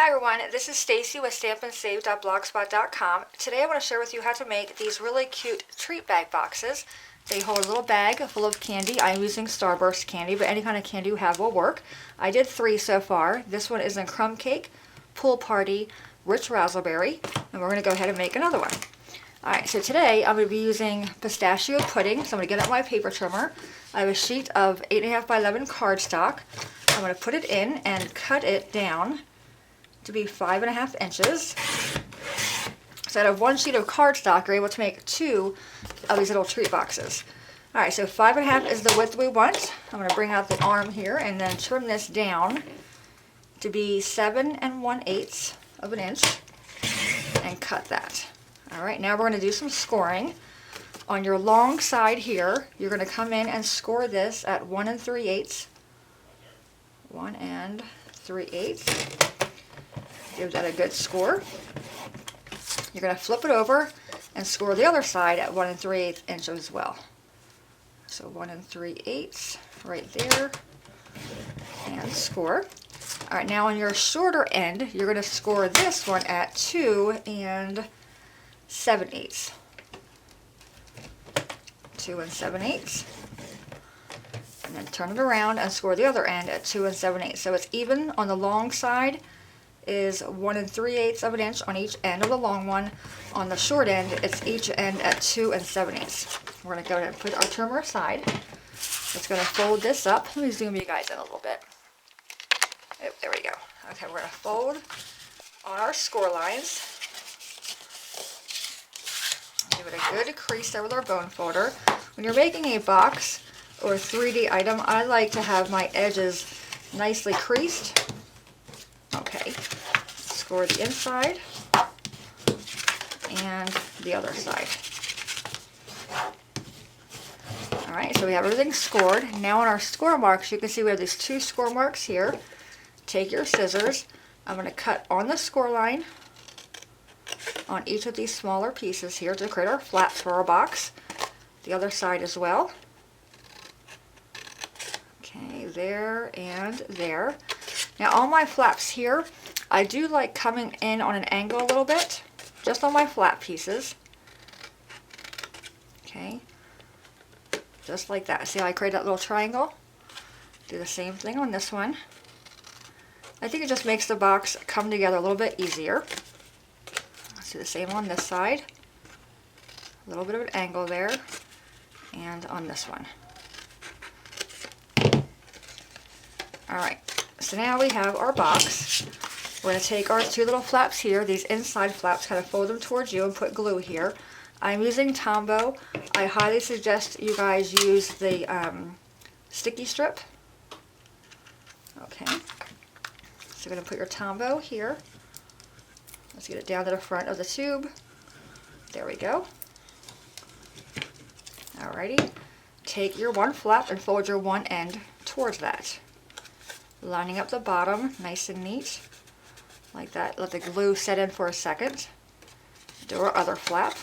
Hi everyone, this is Stacy with stampandsave.blogspot.com. Today I want to share with you how to make these really cute treat bag boxes. They hold a little bag full of candy. I'm using Starburst candy, but any kind of candy you have will work. I did 3 so far. This one is in Crumb Cake, Pool Party, Rich Razzleberry, and we're going to go ahead and make another one. Alright, so today I'm going to be using Pistachio Pudding, so I'm going to get out my paper trimmer. I have a sheet of 8.5 by 11 cardstock. I'm going to put it in and cut it down to be 5.5 inches. So out of one sheet of cardstock, you're able to make 2 of these little treat boxes. Alright, so 5.5 is the width we want. I'm going to bring out the arm here and then trim this down to be 7 1/8 of an inch and cut that. Alright, now we're going to do some scoring. On your long side here, you're going to come in and score this at 1 3/8. 1 3/8. Give that a good score. You're going to flip it over and score the other side at 1 3/8 inches as well. So 1 3/8 right there, and score. Alright, now on your shorter end, you're going to score this one at 2 7/8. 2 7/8. And then turn it around and score the other end at 2 7/8. So it's even on the long side is 1 3/8 of an inch on each end of the long one. On the short end, it's each end at 2 7/8. We're going to go ahead and put our trimmer aside. It's going to fold this up. Let me zoom you guys in a little bit. Oh, there we go. Okay, we're going to fold on our score lines. Give it a good crease there with our bone folder. When you're making a box or a 3D item, I like to have my edges nicely creased. Okay, score the inside and the other side. Alright, so we have everything scored. Now on our score marks, you can see we have these 2 score marks here. Take your scissors. I'm going to cut on the score line on each of these smaller pieces here to create our flaps for our box. The other side as well. Okay, there and there. Now on my flaps here, I do like coming in on an angle a little bit, just on my flap pieces. Okay, just like that. See how I create that little triangle? Do the same thing on this one. I think it just makes the box come together a little bit easier. Let's do the same on this side. A little bit of an angle there, and on this one. Alright. So now we have our box. We're going to take our 2 little flaps here, these inside flaps, kind of fold them towards you and put glue here. I'm using Tombow. I highly suggest you guys use the sticky strip. Okay. So you're going to put your Tombow here. Let's get it down to the front of the tube. There we go. Alrighty. Take your one flap and fold your one end towards that. Lining up the bottom nice and neat like that. Let the glue set in for a second. Do our other flap,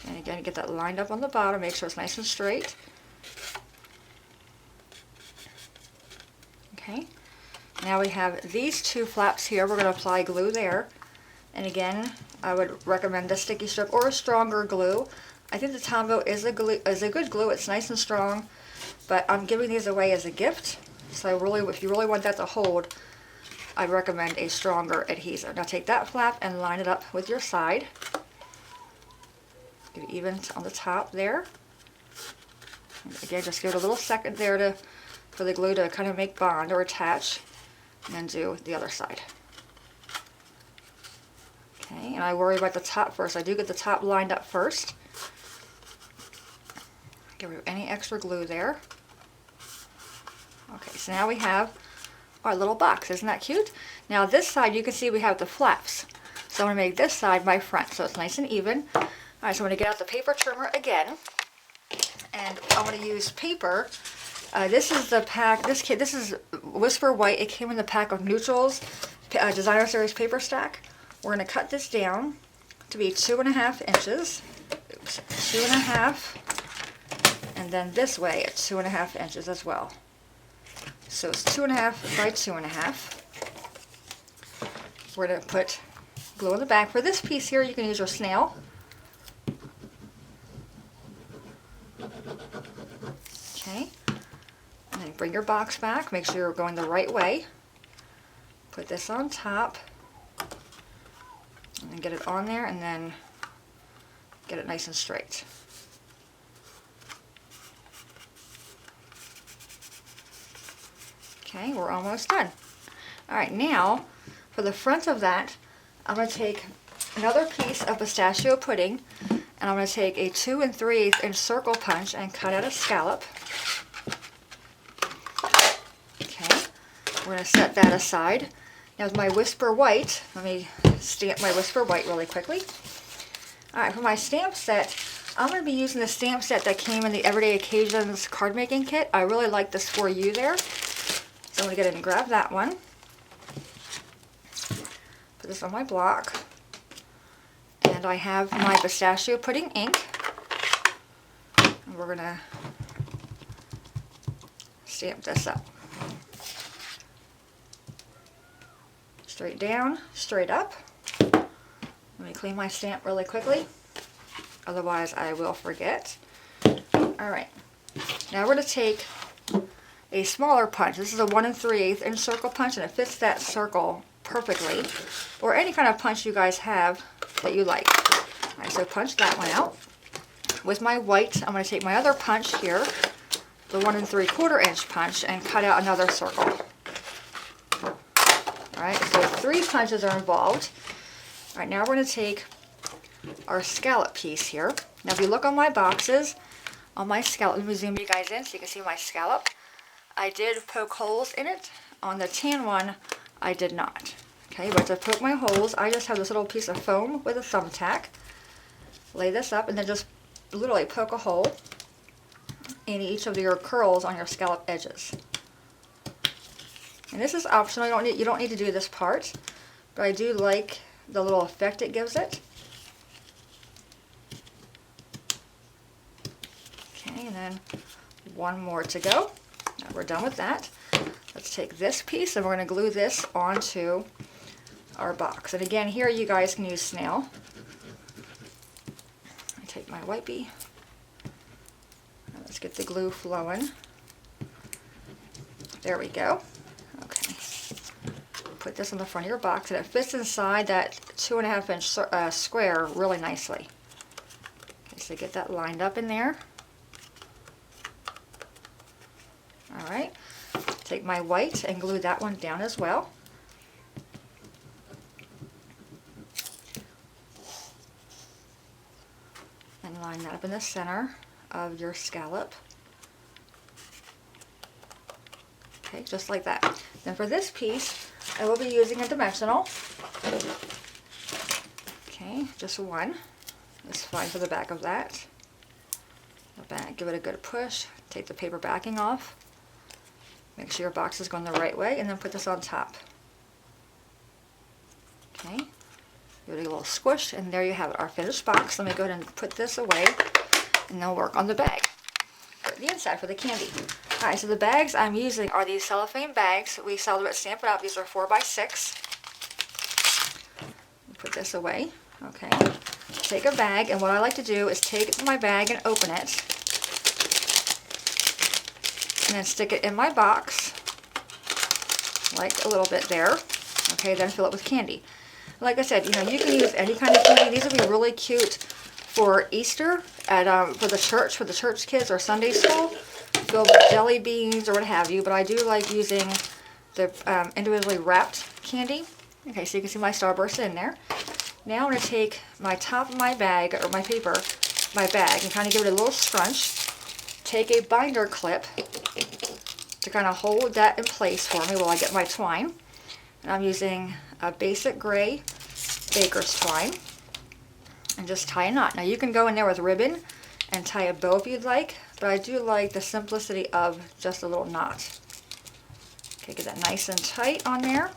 and again get that lined up on the bottom. Make sure it's nice and straight. Okay, now we have these 2 flaps here. We're going to apply glue there, and again I would recommend the sticky strip or a stronger glue. I think the Tombow is a good glue. It's nice and strong. But I'm giving these away as a gift, so really, if you really want that to hold, I'd recommend a stronger adhesive. Now take that flap and line it up with your side. Get it even on the top there. And again, just give it a little second there for the glue to kind of make bond or attach, and then do the other side. Okay, and I worry about the top first. I do get the top lined up first. Get rid of any extra glue there. Okay, so now we have our little box. Isn't that cute? Now this side, you can see we have the flaps. So I'm going to make this side my front, so it's nice and even. Alright, so I'm going to get out the paper trimmer again. And I'm going to use paper. This is the pack, this is Whisper White. It came in the pack of Neutrals, Designer Series Paper Stack. We're going to cut this down to be 2.5 inches. Oops, 2.5. And then this way at 2.5 inches as well. So it's 2.5 by 2.5. We're going to put glue on the back. For this piece here, you can use your Snail. Okay. And then bring your box back. Make sure you're going the right way. Put this on top. And then get it on there and then get it nice and straight. Okay, we're almost done. Alright, now for the front of that, I'm going to take another piece of pistachio pudding and I'm going to take a 2 3/8 inch circle punch and cut out a scallop. Okay, we're going to set that aside. Now with my Whisper White, let me stamp my Whisper White really quickly. Alright, for my stamp set, I'm going to be using the stamp set that came in the Everyday Occasions card making kit. I really like this For You there. So I'm going to get in and grab that one. Put this on my block. And I have my Pistachio Pudding Ink. And we're going to stamp this up. Straight down, straight up. Let me clean my stamp really quickly. Otherwise I will forget. Alright. Now we're going to take a smaller punch. This is a 1 3/8 inch circle punch and it fits that circle perfectly. Or any kind of punch you guys have that you like. Alright, so punch that one out. With my white, I'm going to take my other punch here, the 1 3/4 inch punch, and cut out another circle. Alright, so 3 punches are involved. Alright, now we're going to take our scallop piece here. Now if you look on my boxes, on my scallop, let me zoom you guys in so you can see my scallop. I did poke holes in it. On the tan one, I did not. Okay, but to poke my holes, I just have this little piece of foam with a thumbtack. Lay this up and then just literally poke a hole in each of your curls on your scallop edges. And this is optional. You don't need to do this part, but I do like the little effect it gives it. Okay, and then one more to go. Now we're done with that. Let's take this piece and we're going to glue this onto our box. And again, here you guys can use Snail. I take my wipey. Let's get the glue flowing. There we go. Okay. Put this on the front of your box and it fits inside that 2.5 inch square really nicely. Okay, so get that lined up in there. Alright, take my white and glue that one down as well. And line that up in the center of your scallop. Okay, just like that. Then for this piece, I will be using a dimensional. Okay, just one. That's fine for the back of that. The back, give it a good push. Take the paper backing off. Make sure your box is going the right way, and then put this on top. Okay, give it a little squish, and there you have it, our finished box. Let me go ahead and put this away, and then work on the bag. For the inside for the candy. Alright, so the bags I'm using are these cellophane bags. We sell them at Stampin' Up. These are 4x6. Put this away. Okay, take a bag, and what I like to do is take my bag and open it. And then stick it in my box, like a little bit there. Okay, then fill it with candy. Like I said, you know, you can use any kind of candy. These would be really cute for Easter at for the church kids or Sunday school. Filled with jelly beans or what have you. But I do like using the individually wrapped candy. Okay, so you can see my starburst in there. Now I'm going to take my top of my bag or my paper, my bag, and kind of give it a little scrunch. Take a binder clip to kind of hold that in place for me while I get my twine. And I'm using a basic gray baker's twine. And just tie a knot. Now you can go in there with ribbon and tie a bow if you'd like, but I do like the simplicity of just a little knot. Okay, get that nice and tight on there.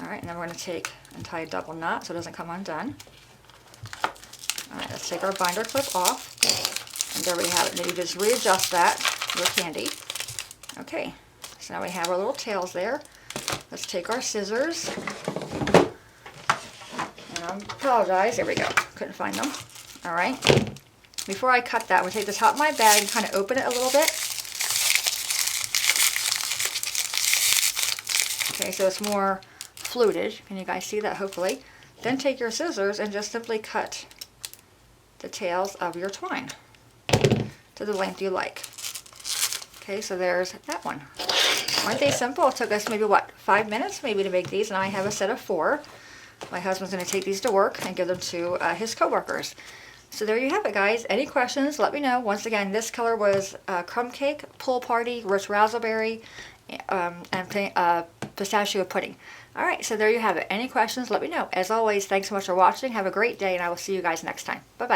Alright, and then we're going to take and tie a double knot so it doesn't come undone. Alright, let's take our binder clip off. And there we have it. Then you just readjust that little candy. Okay, so now we have our little tails there. Let's take our scissors. And I apologize, there we go, couldn't find them. All right, before I cut that, I'm gonna take the top of my bag and kind of open it a little bit. Okay, so it's more fluted. Can you guys see that, hopefully? Then take your scissors and just simply cut the tails of your twine to the length you like. Okay, so there's that one. Aren't they simple? It took us maybe, what, 5 minutes maybe to make these, and I have a set of 4. My husband's going to take these to work and give them to his co-workers. So there you have it, guys. Any questions, let me know. Once again, this color was Crumb Cake, Pool Party, Rich Raspberry, and Pistachio Pudding. Alright, so there you have it. Any questions, let me know. As always, thanks so much for watching. Have a great day, and I will see you guys next time. Bye-bye.